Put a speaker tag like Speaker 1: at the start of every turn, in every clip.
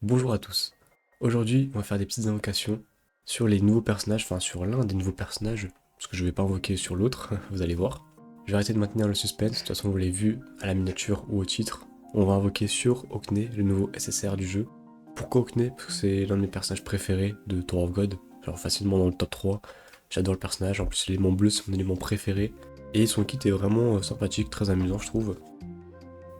Speaker 1: Bonjour à tous. Aujourd'hui, on va faire des petites invocations sur les nouveaux personnages, enfin sur l'un des nouveaux personnages, parce que je vais pas invoquer sur l'autre, vous allez voir. Je vais arrêter de maintenir le suspense, de toute façon vous l'avez vu à la miniature ou au titre. On va invoquer sur Okne, le nouveau SSR du jeu. Pourquoi Okne? Parce que c'est l'un de mes personnages préférés de Tower of God, genre facilement dans le top 3. J'adore le personnage, en plus l'élément bleu c'est mon élément préféré. Et son kit est vraiment sympathique, très amusant je trouve.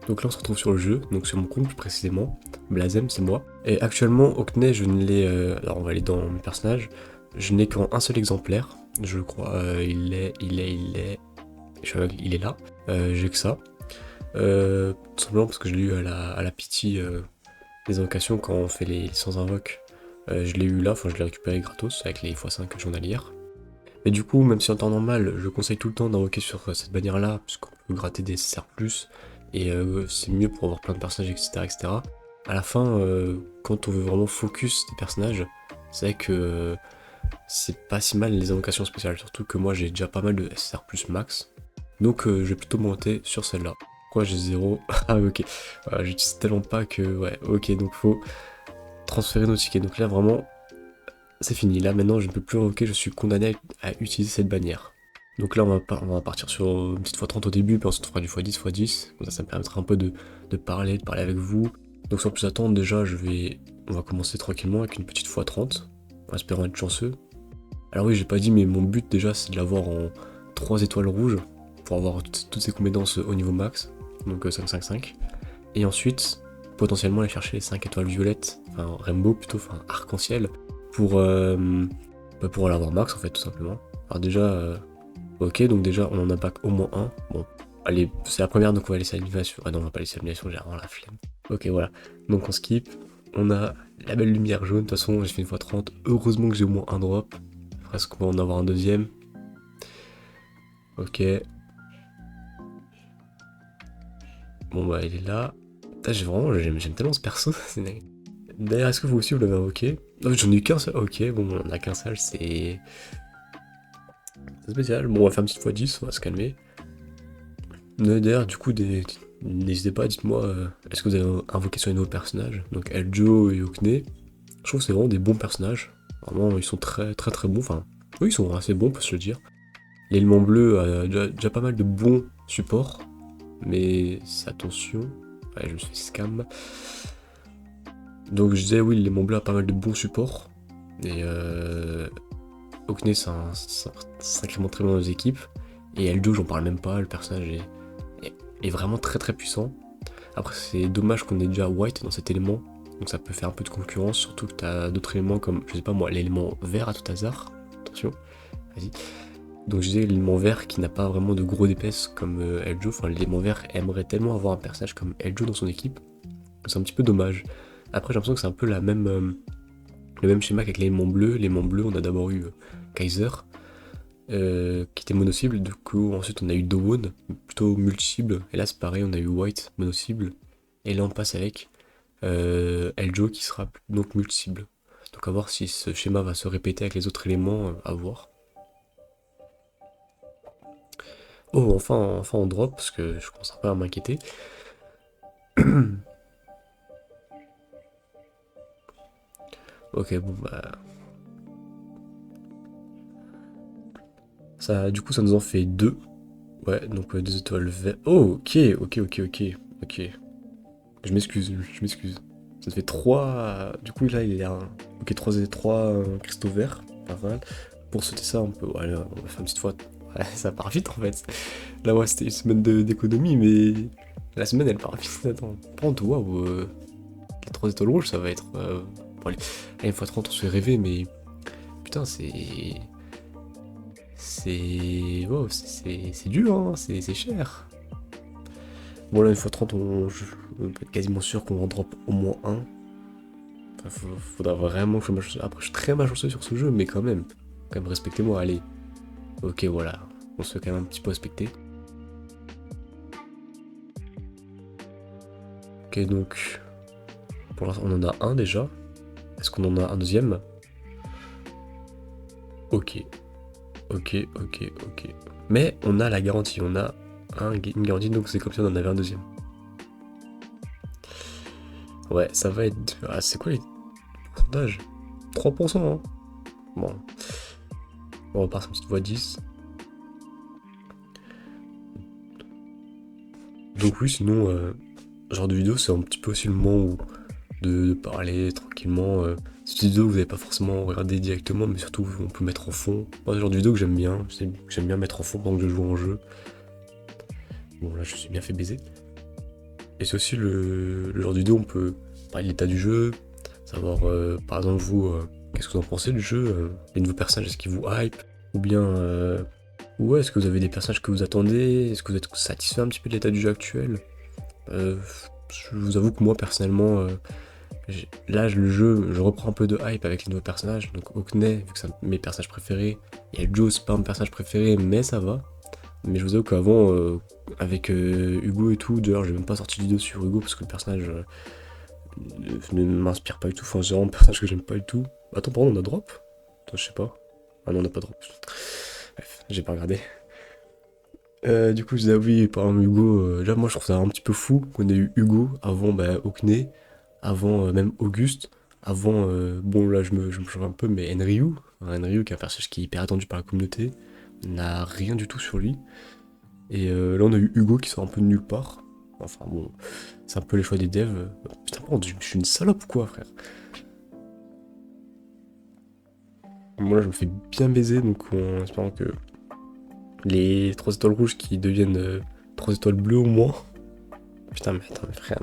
Speaker 1: Donc là on se retrouve sur le jeu, donc sur mon compte plus précisément. Blazem c'est moi. Et actuellement Okne je ne l'ai... alors on va aller dans mes personnages. Je n'ai qu'un seul exemplaire, je crois. Il est là. J'ai que ça. Tout simplement parce que je l'ai eu à la pitié des invocations quand on fait les 100 invoques. Je l'ai eu là, enfin je l'ai récupéré gratos avec les x5 journalières. Mais du coup, même si en temps normal, je conseille tout le temps d'invoquer sur cette bannière-là, puisqu'on peut gratter des SSR+, et c'est mieux pour avoir plein de personnages, etc. etc. À la fin, quand on veut vraiment focus des personnages, c'est vrai que c'est pas si mal les invocations spéciales, surtout que moi j'ai déjà pas mal de SSR+ max, donc je vais plutôt monter sur celle-là. Pourquoi j'ai 0? Ah ok, voilà, j'utilise tellement pas que... Ouais, ok, donc faut transférer nos tickets. Donc là vraiment, c'est fini, là maintenant je ne peux plus invoquer, je suis condamné à utiliser cette bannière. Donc là on va partir sur une petite x30 au début, puis ensuite on fera du x10, x10, comme ça me permettra un peu de parler avec vous. Donc sans plus attendre déjà on va commencer tranquillement avec une petite x30, en espérant être chanceux. Alors oui j'ai pas dit mais mon but déjà c'est de l'avoir en 3 étoiles rouges, pour avoir toutes ces compétences au niveau max, donc 5-5-5. Et ensuite potentiellement aller chercher les 5 étoiles violettes, enfin rainbow plutôt, enfin arc-en-ciel, pour, pour l'avoir max en fait tout simplement. Alors déjà, ok, donc déjà on en a pas au moins un. Bon, allez, c'est la première donc on va laisser l'animation. Ah non, on va pas laisser l'animation, j'ai vraiment la flemme. Ok, voilà. Donc on skip. On a la belle lumière jaune. De toute façon, j'ai fait une fois 30. Heureusement que j'ai au moins un drop. Presque qu'on va en avoir un deuxième. Ok. Bon bah il est là. Putain, j'aime tellement ce perso. D'ailleurs, est-ce que vous aussi vous l'avez invoqué? Non, j'en ai eu qu'un seul. Ok, bon, on en a qu'un seul, c'est spécial. Bon, on va faire une petite fois 10, on va se calmer. D'ailleurs, du coup, n'hésitez pas, dites-moi, est-ce que vous avez invoqué sur les nouveaux personnages? Donc Eljo et Okne. Je trouve que c'est vraiment des bons personnages. Vraiment, ils sont très très très bons. Enfin, oui, ils sont assez bons, on peut se le dire. L'élément bleu a déjà pas mal de bons supports. Mais attention. Ouais, je me suis fait scam. Donc je disais, oui, l'élément bleu a pas mal de bons supports. Et Okne, c'est un sacrément très bon dans les équipes. Et Eljo, j'en parle même pas, le personnage est vraiment très très puissant. Après, c'est dommage qu'on ait déjà White dans cet élément, donc ça peut faire un peu de concurrence, surtout que t'as d'autres éléments comme, je sais pas moi, l'élément vert à tout hasard. Attention, vas-y. Donc je disais l'élément vert qui n'a pas vraiment de gros DPS comme Eljo, enfin l'élément vert aimerait tellement avoir un personnage comme Eljo dans son équipe, que c'est un petit peu dommage. Après, j'ai l'impression que c'est un peu le même schéma qu'avec l'élément bleu. L'élément bleu, on a d'abord eu Kaiser, qui était mono-cible, du coup ensuite on a eu Dowon, plutôt multi-cible, et là c'est pareil, on a eu White, mono-cible, et là on passe avec Eljo qui sera donc multi-cible. Donc à voir si ce schéma va se répéter avec les autres éléments, à voir. Oh enfin on drop, parce que je commence un peu à m'inquiéter. Ok bon bah... Ça, du coup ça nous en fait deux. Ouais, donc 2 étoiles vertes. Oh ok. Je m'excuse, je m'excuse. Ça fait 3. Du coup, là, il y a un. Ok, 3 cristaux verts. Pas mal. Pour sauter ça, on peut. Voilà, on va faire une petite fois. Ouais, ça part vite en fait. Là, ouais, c'était une semaine d'économie, mais. La semaine, elle part vite. Attends. Par contre, waouh. Les 3 étoiles rouges, ça va être. Bon, allez, une fois 30, on se fait rêver, mais. Putain, c'est. Wow, c'est dur, hein. C'est cher. Bon, là, une fois 30, on peut être quasiment sûr qu'on en drop au moins un. Faudra vraiment que je sois malchanceux. Après, je suis très malchanceux sur ce jeu, mais quand même, respectez-moi, allez. Ok, voilà, on se fait quand même un petit peu respecter. Ok, donc, pour l'instant, on en a un déjà. Est-ce qu'on en a un deuxième? Ok, ok. Mais on a la garantie, on a une garantie, donc c'est comme si on en avait un deuxième. Ouais, ça va être... Ah, c'est quoi les pourcentages? 3%, hein. Bon, on repart sur une petite voix 10. Donc oui, sinon, ce genre de vidéo, c'est un petit peu aussi le moment où de parler tranquillement. C'est une vidéo que vous n'avez pas forcément regardé directement, mais surtout on peut mettre en fond. Moi, c'est le genre de vidéo que j'aime bien. J'aime bien mettre en fond pendant que je joue en jeu. Bon, là, je suis bien fait baiser. Et c'est aussi le genre de vidéo où on peut parler de l'état du jeu, savoir, par exemple, vous, qu'est-ce que vous en pensez du jeu, les nouveaux personnages, est-ce qu'ils vous hype, ou bien, ouais, est-ce que vous avez des personnages que vous attendez, est-ce que vous êtes satisfait un petit peu de l'état du jeu actuel. Euh, je vous avoue que moi, personnellement, là, le jeu, je reprends un peu de hype avec les nouveaux personnages, donc Hockney, vu que c'est un de mes personnages préférés, et Joe, c'est pas mon personnage préféré, mais ça va. Mais je vous avoue qu'avant, avec Hugo et tout, d'ailleurs j'ai même pas sorti de vidéo sur Hugo parce que le personnage ne m'inspire pas du tout, enfin c'est vraiment un personnage que j'aime pas du tout. Attends, pardon, on a drop? Attends, je sais pas. Ah non, on a pas drop. Bref, j'ai pas regardé. Du coup, je disais, ah oui, par exemple, Hugo, déjà moi je trouve ça un petit peu fou qu'on ait eu Hugo avant Hockney, avant même Auguste, avant, bon là je me change un peu, mais Enryu, Enryu qui est un personnage qui est hyper attendu par la communauté, n'a rien du tout sur lui. Et là, on a eu Hugo qui sort un peu de nulle part. Enfin bon, c'est un peu les choix des devs. Putain, par contre, je suis une salope ou quoi, frère? Moi, là, je me fais bien baiser, donc en espérant que les 3 étoiles rouges qui deviennent 3 étoiles bleues au moins. Putain, mais attends, mais frère.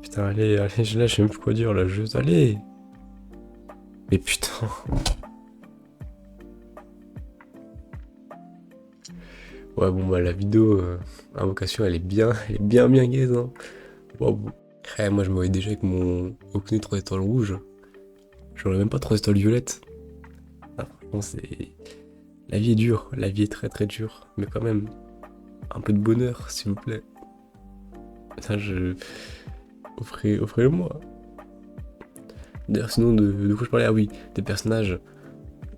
Speaker 1: Putain, allez, allez, là, je sais même plus quoi dire, là, juste, allez! Mais putain! Ouais, bon, bah, la vidéo invocation, elle est bien gaze, hein. Waouh! Ouais, moi, je me voyais déjà avec mon Ocné 3 étoiles rouges. J'aurais même pas 3 étoiles violettes. Ah, franchement, c'est. La vie est dure, la vie est très très dure. Mais quand même, un peu de bonheur, s'il vous plaît. Ça, offrez-le-moi. D'ailleurs, sinon, de quoi je parlais? Ah oui, des personnages.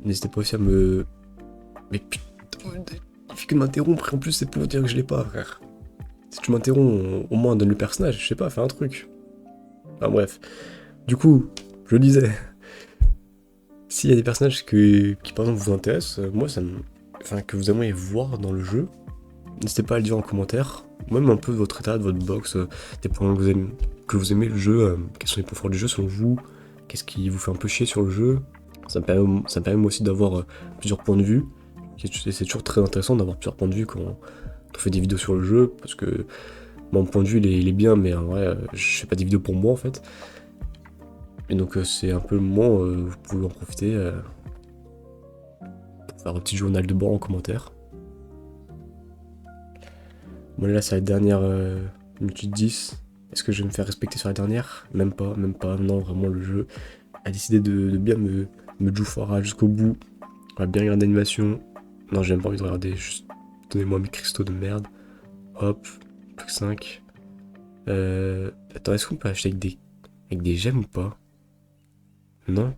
Speaker 1: N'hésitez pas aussi à me. Mais putain, il fait que m'interrompre. En plus, c'est pour dire que je l'ai pas, frère. Si tu m'interromps, au moins donne le personnage. Je sais pas, fais un truc. Enfin bref. Du coup, je disais. S'il y a des personnages qui par exemple vous intéressent, moi ça me. Enfin, que vous aimeriez voir dans le jeu, n'hésitez pas à le dire en commentaire. Même un peu de votre état, de votre box, des points que vous aimez le jeu, quels sont les points forts du jeu selon vous, qu'est-ce qui vous fait un peu chier sur le jeu. Ça me permet moi aussi d'avoir plusieurs points de vue. C'est toujours très intéressant d'avoir plusieurs points de vue quand on fait des vidéos sur le jeu, parce que mon point de vue il est bien, mais en vrai, je fais pas des vidéos pour moi en fait. Et donc c'est un peu le moment où vous pouvez en profiter pour faire un petit journal de bord en commentaire. Bon là c'est la dernière minute 10. Est-ce que je vais me faire respecter sur la dernière? Même pas, non vraiment le jeu a décidé de bien me jouffara jusqu'au bout. On va bien regarder l'animation. Non j'ai même pas envie de regarder, juste donnez-moi mes cristaux de merde. Hop, plus 5. Attends, est-ce qu'on peut acheter avec des gemmes ou pas? Non,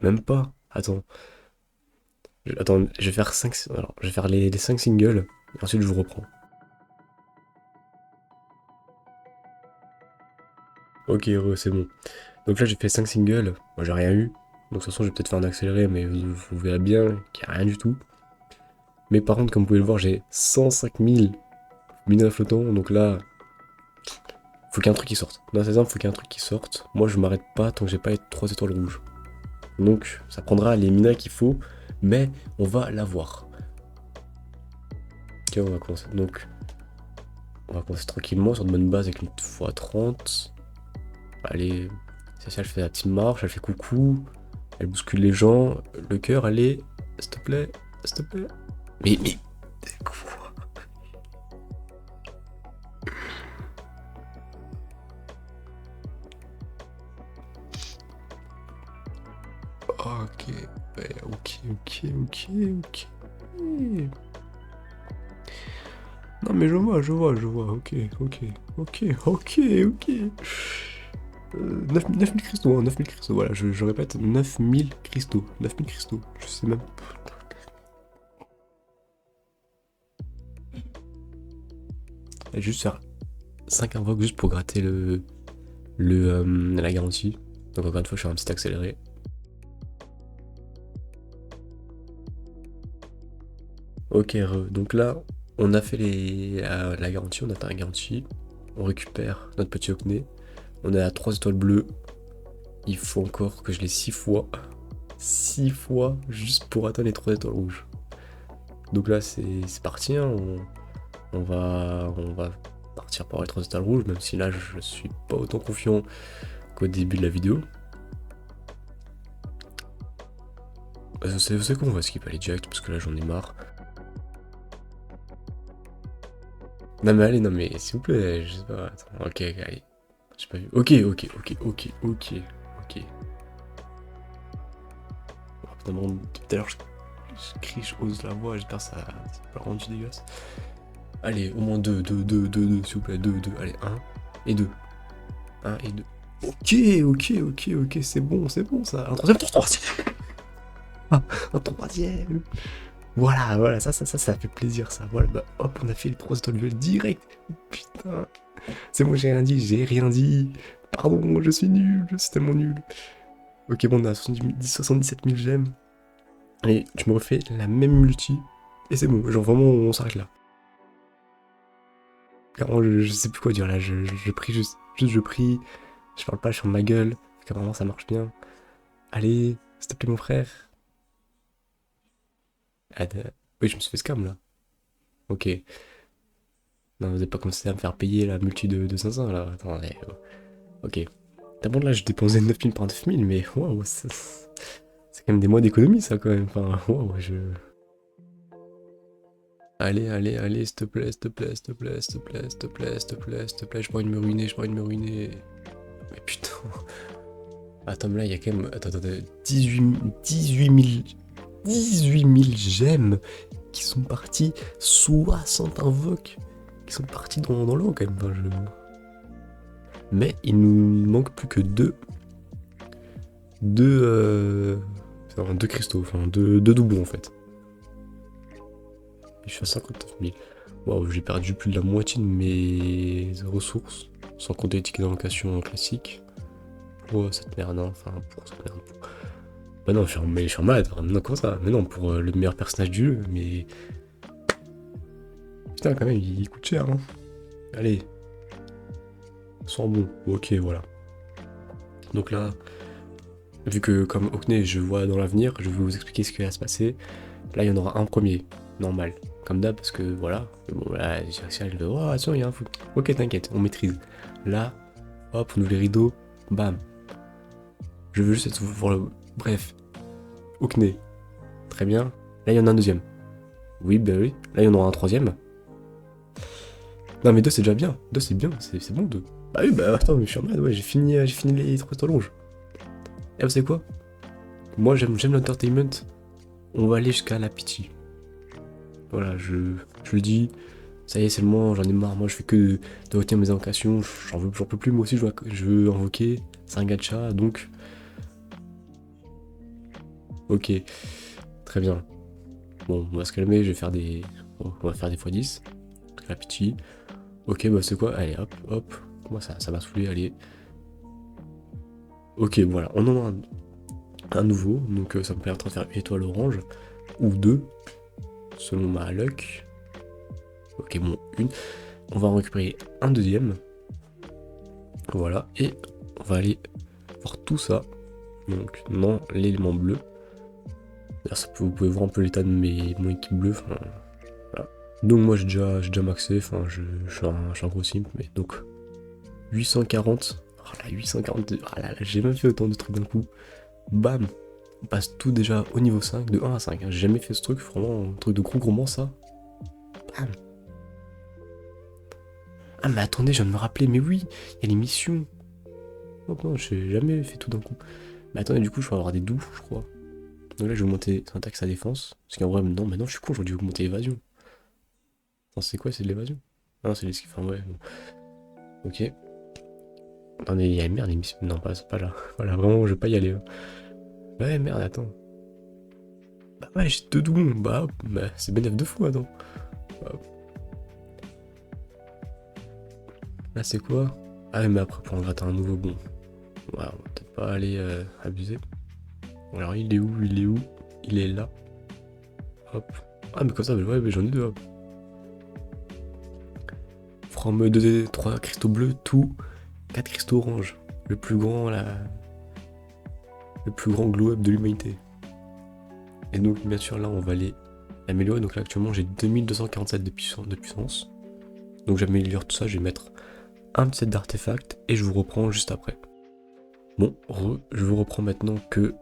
Speaker 1: même pas. Attends, je vais faire 5. Alors, je vais faire les 5 singles, et ensuite je vous reprends. Ok, c'est bon. Donc là, j'ai fait 5 singles, moi j'ai rien eu. Donc de toute façon, je vais peut-être faire un accéléré, mais vous verrez bien qu'il n'y a rien du tout. Mais par contre, comme vous pouvez le voir, j'ai 105 000 minerais flottants. Donc là, faut qu'il y ait un truc qui sorte. Dans ces armes, faut qu'il y ait un truc qui sorte. Moi, je m'arrête pas tant que j'ai pas les 3 étoiles rouges. Donc, ça prendra les minerais qu'il faut, mais on va l'avoir. Ok, on va commencer. Donc, on va commencer tranquillement sur de bonnes bases avec une x30. Allez, c'est ça, elle fait la petite marche, elle fait coucou, elle bouscule les gens, le cœur, allez, s'il te plaît, s'il te plaît. Mais, quoi? Ok, ouais, ok. Non mais je vois, ok. 9000 cristaux, hein, 9000 cristaux, voilà, je répète, 9000 cristaux, 9000 cristaux, je sais même. Et juste faire 5 invoques juste pour gratter la garantie. Donc encore une fois, je fais un petit accéléré. Ok, donc là, on a fait la garantie, on atteint la garantie. On récupère notre petit Ocné. On est à 3 étoiles bleues. Il faut encore que je l'ai 6 fois. 6 fois juste pour atteindre les 3 étoiles rouges. Donc là, c'est parti. Hein. On va partir par les 3 étoiles rouges, même si là, je suis pas autant confiant qu'au début de la vidéo. Vous savez quoi, on va skip aller direct parce que là, j'en ai marre. Non mais allez, non mais s'il vous plaît, je sais pas, attends, ok, allez. J'ai pas vu. Ok. Oh, putain, bon, tout à l'heure, je crie, je hausse la voix, j'espère que ça c'est pas rendu dégueulasse. Allez, au moins 2, s'il vous plaît, 2, allez, 1 et 2. 1 et 2. Ok, c'est bon ça. Un troisième. Ah, un troisième. Voilà, ça fait plaisir ça. Voilà, bah hop, on a fait les 3 étoiles duel direct. Putain. C'est moi, j'ai rien dit. Pardon, je suis nul, je suis tellement nul. Ok, bon, on a 77 000 gemmes. Allez, tu me refais la même multi. Et c'est bon, genre vraiment, on s'arrête là. Carrément, je sais plus quoi dire là, je prie juste je prie. Je parle pas, je ferme ma gueule. Apparemment, ça marche bien. Allez, s'il te plaît, mon frère. Oui, je me suis fait scam là. Ok. Non, vous n'avez pas commencé à me faire payer la multi de 500 là. Attendez. Ok. D'abord là, je dépensais 9000 par 9000, mais waouh, c'est quand même des mois d'économie ça quand même. Enfin, waouh, Allez, s'il te plaît, je pourrais me ruiner. Mais putain. Attends, mais là, il y a quand même. Attends, 18 000 gemmes qui sont partis, 60 invoques qui sont partis dans l'eau quand même. Enfin, mais il nous manque plus que deux cristaux, enfin deux doublons en fait. Et je suis à 59 000. Waouh, j'ai perdu plus de la moitié de mes ressources, sans compter les tickets d'allocation classiques. Pour cette merde, hein. Enfin, pour cette merde. Bah non, je suis en malade, non, comment ça? Mais non, pour le meilleur personnage du jeu, mais. Putain, quand même, il coûte cher, hein. Allez. Sans bon. Ok, voilà. Donc là, vu que comme Hockney, je vois dans l'avenir, je vais vous expliquer ce qui va se passer. Là, il y en aura un premier, normal. Comme d'hab, parce que voilà. Bon, là, je vais oh, attention, il y a un fou. Ok, t'inquiète, on maîtrise. Là, hop, on ouvre les rideaux, bam. Je veux juste être pour le. Bref. Hockney. Très bien. Là, il y en a un deuxième. Oui, bah oui. Là, il y en aura un troisième. Non, mais deux, c'est déjà bien. Deux, c'est bien. C'est bon, deux. Bah oui, bah attends, mais je suis en mode, ouais, j'ai fini les 3 étoiles rouges. Et vous savez quoi? Moi, j'aime l'entertainment. On va aller jusqu'à la pitié. Voilà, je le dis. Ça y est, c'est le moment, j'en ai marre. Moi, je fais que de retenir mes invocations. J'en peux plus. Moi aussi, je veux invoquer. C'est un gacha, donc. Ok, très bien. Bon, on va se calmer. On va faire des x10. La pitié. Ok, bah c'est quoi? Allez, hop. Moi, ça m'a saoulé. Allez. Ok, voilà. On en a un nouveau. Donc, ça me permettra de faire une étoile orange. Ou deux. Selon ma luck. Ok, bon, une. On va en récupérer un deuxième. Voilà. Et on va aller voir tout ça. Donc, non, l'élément bleu. D'ailleurs, vous pouvez voir un peu l'état de mon équipe bleue. Enfin, voilà. Donc, moi, j'ai déjà maxé. Enfin, je suis un gros simp. Mais donc, 840. Oh là, 842. Ah là, j'ai même fait autant de trucs d'un coup. Bam. On passe tout déjà au niveau 5, de 1 à 5. Hein. J'ai jamais fait ce truc, vraiment un truc de gros gourmand ça. Bam. Ah mais attendez, je viens de me rappeler, mais oui, il y a les missions. Oh non, j'ai jamais fait tout d'un coup. Mais attendez, du coup, je vais avoir des doux, je crois. Donc là, je vais augmenter syntaxe à défense. Parce qu'en vrai, non, maintenant je suis con, j'aurais dû augmenter l'évasion. Attends, c'est quoi, c'est de l'évasion? Ah non, c'est l'esquive, enfin ouais. Bon. Ok. Attendez, il y a merde, les missions. Non, pas là. Voilà, vraiment, je vais pas y aller. Hein. Ouais, merde, attends. Bah ouais, j'ai deux doublons. Bah, c'est bénéf deux fois, attends. Hop. Là c'est quoi? Ah mais après pour en gratter un nouveau, bon. Ouais, on va peut-être pas aller abuser. Alors il est où? Il est où? Il est là. Hop. Ah mais comme ça, ouais, mais j'en ai deux, hop. From 2, 3 cristaux bleus, tout. 4 cristaux orange. Le plus grand, le plus grand glow-up de l'humanité. Et donc bien sûr là on va aller améliorer. Donc là actuellement j'ai 2247 de puissance. Donc j'améliore tout ça, je vais mettre un petit set d'artefacts et je vous reprends juste après. Bon, je vous reprends maintenant que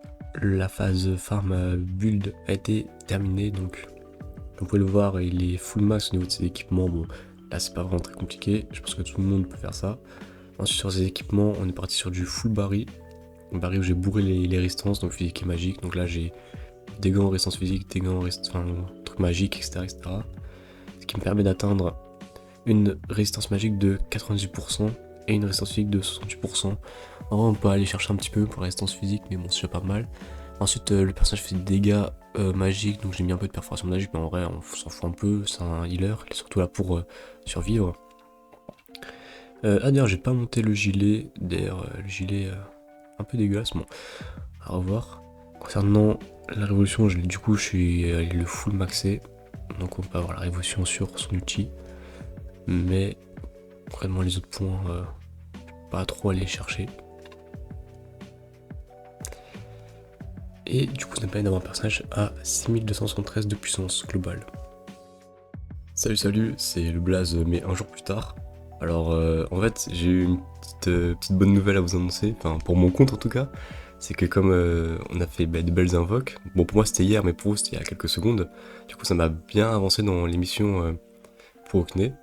Speaker 1: la phase farm build a été terminée. Donc vous pouvez le voir, il est full max au niveau de ses équipements. Bon, là c'est pas vraiment très compliqué, je pense que tout le monde peut faire ça. Ensuite sur ses équipements, on est parti sur du full Barry. Barry où j'ai bourré les résistances, donc physique et magique. Donc là j'ai des gants en résistance physique, des gants en trucs magiques, etc., Ce qui me permet d'atteindre une résistance magique de 98% et une résistance physique de 68%. En vrai, on peut aller chercher un petit peu pour la résistance physique, mais bon, c'est déjà pas mal. Ensuite, le personnage fait des dégâts magiques, donc j'ai mis un peu de perforation magique, mais en vrai, on s'en fout un peu. C'est un healer, il est surtout là pour survivre. Ah d'ailleurs, j'ai pas monté le gilet. D'ailleurs, le gilet un peu dégueulasse. Bon, à revoir. Concernant la révolution, du coup, je suis le full maxé. Donc on peut avoir la révolution sur son outil. Mais vraiment les autres points, pas trop aller chercher. Et du coup, ça me permet d'avoir un personnage à 6273 de puissance globale. Salut, c'est le Blaze, mais un jour plus tard. Alors, en fait, j'ai eu une petite bonne nouvelle à vous annoncer, enfin, pour mon compte en tout cas. C'est que comme on a fait de belles invoques, bon, pour moi c'était hier, mais pour vous c'était il y a quelques secondes. Du coup, ça m'a bien avancé dans l'émission pour Okne,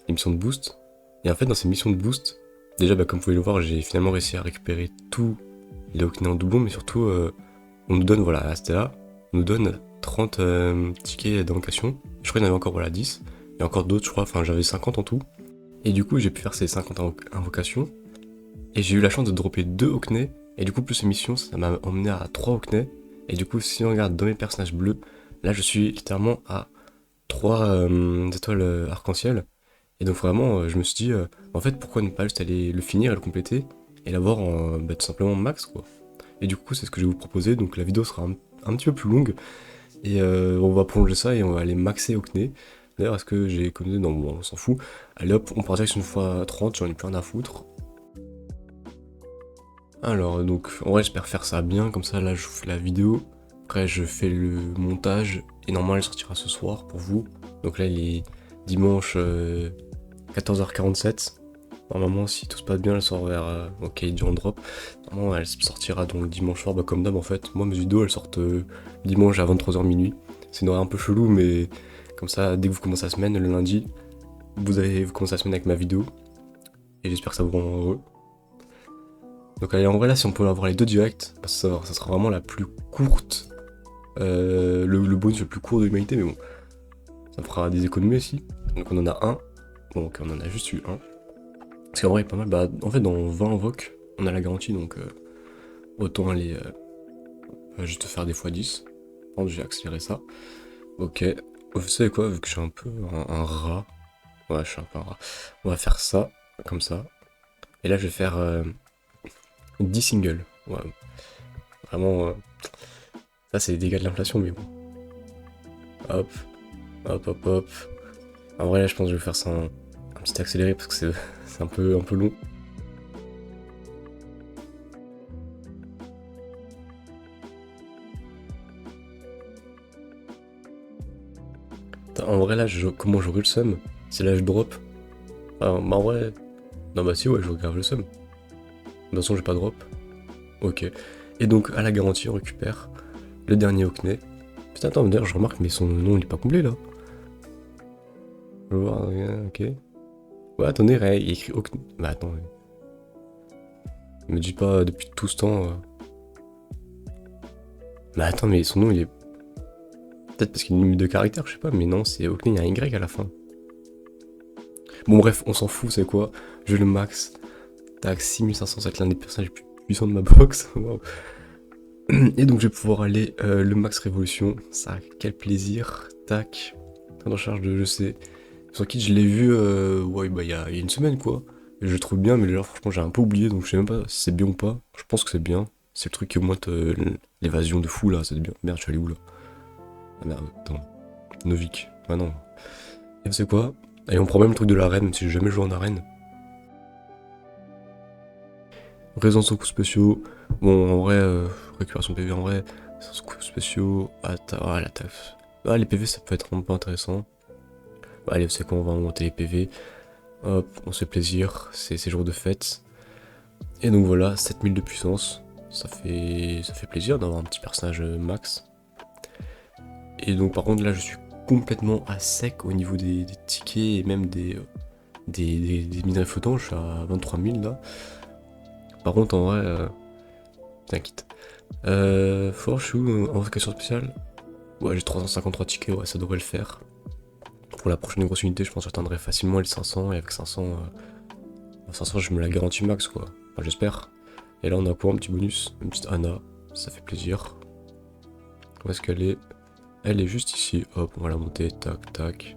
Speaker 1: l'émission de boost. Et en fait, dans ces missions de boost, déjà, comme vous pouvez le voir, j'ai finalement réussi à récupérer tous les Okne en doublon, mais surtout, on nous donne, voilà, là c'était là, on nous donne 30 tickets d'invocation. Je crois qu'il y en avait encore, voilà, 10. Et encore d'autres, je crois, enfin j'avais 50 en tout. Et du coup, j'ai pu faire ces 50 invocations. Et j'ai eu la chance de dropper 2 Okne. Et du coup, plus ces missions, ça m'a emmené à 3 Okne. Et du coup, si on regarde dans mes personnages bleus, là je suis littéralement à 3 étoiles arc-en-ciel. Et donc vraiment, je me suis dit, en fait, pourquoi ne pas juste aller le finir et le compléter et l'avoir en tout simplement max, quoi. Et du coup, c'est ce que je vais vous proposer. Donc la vidéo sera un petit peu plus longue. Et on va prolonger ça et on va aller maxer Okne. D'ailleurs, est-ce que j'ai économisé? Non, bon, on s'en fout. Allez hop, on part direct sur une fois 30, j'en ai plus rien à foutre. Alors, donc, en vrai, j'espère faire ça bien. Comme ça, là, je vous fais la vidéo. Après, je fais le montage. Et normalement, elle sortira ce soir pour vous. Donc là, il est dimanche 14h47. Normalement, si tout se passe bien, elle sort vers OK, du drop. Normalement, elle sortira donc dimanche soir, comme d'hab en fait. Moi, mes vidéos, elles sortent dimanche à 23h minuit. C'est une horaire un peu chelou, mais comme ça, dès que vous commencez la semaine, le lundi, vous commencez la semaine avec ma vidéo. Et j'espère que ça vous rend heureux. Donc allez, en vrai, là, si on peut avoir les deux directs, parce que ça sera vraiment la plus courte, le bonus le plus court de l'humanité, mais bon, ça fera des économies aussi. Donc on en a un. Bon, ok, on en a juste eu un. Parce qu'en vrai, pas mal. Bah, en fait, dans 20 invoques, on a la garantie, donc autant aller juste faire des x10. Par contre, j'ai accéléré ça. Ok. Vous savez quoi, vu que je suis un peu un rat. Ouais, je suis un peu un rat. On va faire ça, comme ça. Et là, je vais faire 10 singles. Ouais. Vraiment, ça, c'est les dégâts de l'inflation, mais bon. Hop, hop. En vrai, là, je pense que je vais faire ça un petit accéléré parce que c'est un peu long. En vrai, là, comment j'aurai le seum? C'est là je drop. Ah, bah en vrai. Non, bah si, ouais, je grave le seum. De toute façon, j'ai pas drop. Ok. Et donc, à la garantie, on récupère le dernier Okne. Putain, attends, d'ailleurs, je remarque, mais son nom, il est pas complet là. Je vais voir, ok. Ouais, attendez, il y a écrit Okne. Bah attends. Me dis pas depuis tout ce temps. Mais attends, mais son nom, il est. Peut-être parce qu'il y a une limite de caractère, je sais pas, mais non, c'est Okne, il y a un Y à la fin. Bon, bref, on s'en fout, c'est quoi? Je le max. Tac, 6500, c'est l'un des personnages les plus puissants de ma box. Wow. Et donc, je vais pouvoir aller le max révolution. Ça, quel plaisir. Tac. Train de recharge de, je sais. Sur Kit, je l'ai vu, ouais, bah, il y a une semaine, quoi. Et je le trouve bien, mais là, franchement, j'ai un peu oublié, donc je sais même pas si c'est bien ou pas. Je pense que c'est bien. C'est le truc qui augmente l'évasion de fou, là, c'est bien. Merde, je suis allé où, là? Ah merde, attends. Novik. Ah non. Et c'est quoi? Allez, on prend même le truc de l'arène, même si j'ai jamais joué en arène. Résistance aux coups spéciaux. Bon, en vrai, récupération PV, en vrai. Résistance aux coups spéciaux. Ah, la taf. Ah, les PV, ça peut être un peu intéressant. Bah, allez, c'est quoi? On va monter les PV. Hop, on se fait plaisir. C'est jour de fête. Et donc voilà, 7000 de puissance. Ça fait plaisir d'avoir un petit personnage max. Et donc par contre là je suis complètement à sec au niveau des tickets et même des minerais flottants, je suis à 23 000 là. Par contre en vrai, t'inquiète. Forge ou invocation spéciale. Ouais, j'ai 353 tickets, ouais, ça devrait le faire. Pour la prochaine grosse unité, je pense que j'atteindrai facilement les 500 et avec 500 je me la garantis max quoi. Enfin j'espère. Et là on a quoi? Un petit bonus, une petite Anna, ça fait plaisir. Où est-ce qu'elle est? Elle est juste ici, hop, on va la monter, tac, tac,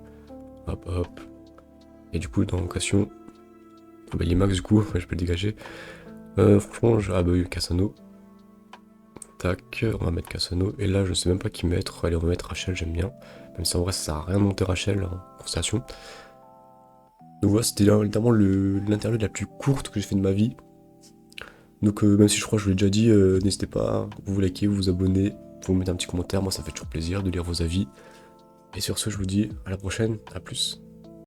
Speaker 1: hop, hop. Et du coup, dans l'occasion, bah, il est max du coup, je peux le dégager. Franchement, ah bah oui, Cassano. Tac, on va mettre Cassano. Et là, je sais même pas qui mettre. Allez, on va mettre Rachel, j'aime bien. Même si en vrai, ça sert à rien de monter Rachel en constellation. Donc voilà, c'était littéralement l'interlude la plus courte que j'ai fait de ma vie. Donc même si je crois que je vous l'ai déjà dit, n'hésitez pas, vous likez, vous abonnez, vous mettez un petit commentaire, moi ça fait toujours plaisir de lire vos avis. Et sur ce, je vous dis à la prochaine, à plus.